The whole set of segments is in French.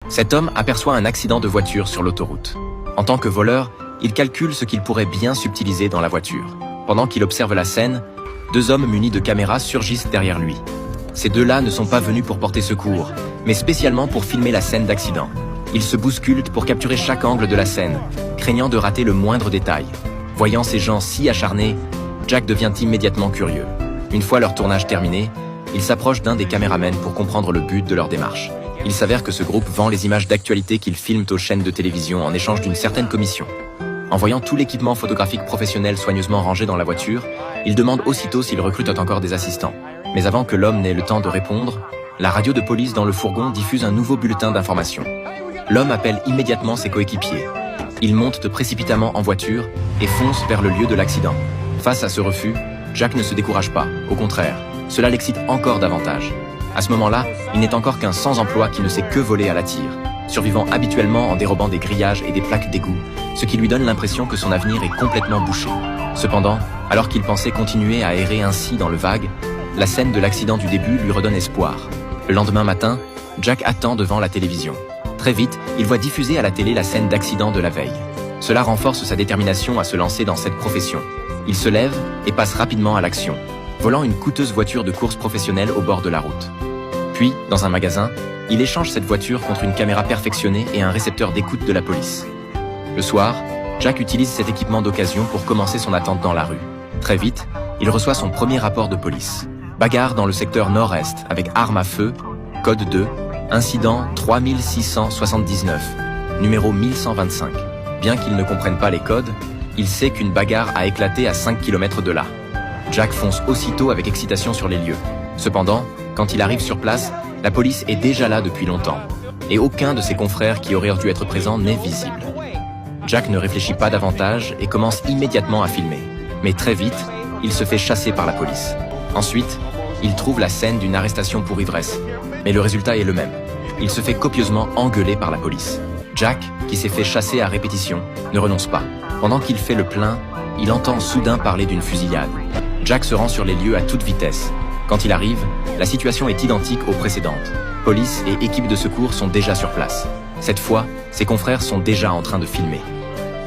Cet homme aperçoit un accident de voiture sur l'autoroute. En tant que voleur, il calcule ce qu'il pourrait bien subtiliser dans la voiture. Pendant qu'il observe la scène, deux hommes munis de caméras surgissent derrière lui. Ces deux-là ne sont pas venus pour porter secours, mais spécialement pour filmer la scène d'accident. Ils se bousculent pour capturer chaque angle de la scène, craignant de rater le moindre détail. Voyant ces gens si acharnés, Jack devient immédiatement curieux. Une fois leur tournage terminé, il s'approche d'un des caméramens pour comprendre le but de leur démarche. Il s'avère que ce groupe vend les images d'actualité qu'ils filment aux chaînes de télévision en échange d'une certaine commission. En voyant tout l'équipement photographique professionnel soigneusement rangé dans la voiture, il demande aussitôt s'ils recrutent encore des assistants. Mais avant que l'homme n'ait le temps de répondre, la radio de police dans le fourgon diffuse un nouveau bulletin d'information. L'homme appelle immédiatement ses coéquipiers. Ils montent précipitamment en voiture et foncent vers le lieu de l'accident. Face à ce refus, Jack ne se décourage pas, au contraire, cela l'excite encore davantage. À ce moment-là, il n'est encore qu'un sans-emploi qui ne sait que voler à la tire, survivant habituellement en dérobant des grillages et des plaques d'égout, ce qui lui donne l'impression que son avenir est complètement bouché. Cependant, alors qu'il pensait continuer à errer ainsi dans le vague, la scène de l'accident du début lui redonne espoir. Le lendemain matin, Jack attend devant la télévision. Très vite, il voit diffuser à la télé la scène d'accident de la veille. Cela renforce sa détermination à se lancer dans cette profession. Il se lève et passe rapidement à l'action, volant une coûteuse voiture de course professionnelle au bord de la route. Puis, dans un magasin, il échange cette voiture contre une caméra perfectionnée et un récepteur d'écoute de la police. Le soir, Jack utilise cet équipement d'occasion pour commencer son attente dans la rue. Très vite, il reçoit son premier rapport de police. Bagarre dans le secteur nord-est avec arme à feu, code 2, incident 3679, numéro 1125. Bien qu'il ne comprenne pas les codes, il sait qu'une bagarre a éclaté à 5 km de là. Jack fonce aussitôt avec excitation sur les lieux. Cependant, quand il arrive sur place, la police est déjà là depuis longtemps, et aucun de ses confrères qui auraient dû être présents n'est visible. Jack ne réfléchit pas davantage et commence immédiatement à filmer. Mais très vite, il se fait chasser par la police. Ensuite, il trouve la scène d'une arrestation pour ivresse. Mais le résultat est le même. Il se fait copieusement engueuler par la police. Jack, qui s'est fait chasser à répétition, ne renonce pas. Pendant qu'il fait le plein, il entend soudain parler d'une fusillade. Jack se rend sur les lieux à toute vitesse. Quand il arrive, la situation est identique aux précédentes. Police et équipe de secours sont déjà sur place. Cette fois, ses confrères sont déjà en train de filmer.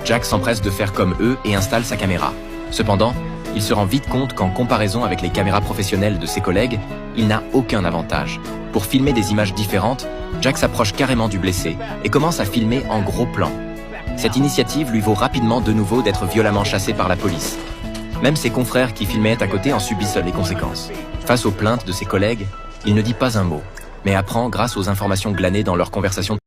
Jack s'empresse de faire comme eux et installe sa caméra. Cependant, il se rend vite compte qu'en comparaison avec les caméras professionnelles de ses collègues, il n'a aucun avantage. Pour filmer des images différentes, Jack s'approche carrément du blessé et commence à filmer en gros plan. Cette initiative lui vaut rapidement de nouveau d'être violemment chassé par la police. Même ses confrères qui filmaient à côté en subissent les conséquences. Face aux plaintes de ses collègues, il ne dit pas un mot, mais apprend grâce aux informations glanées dans leur conversation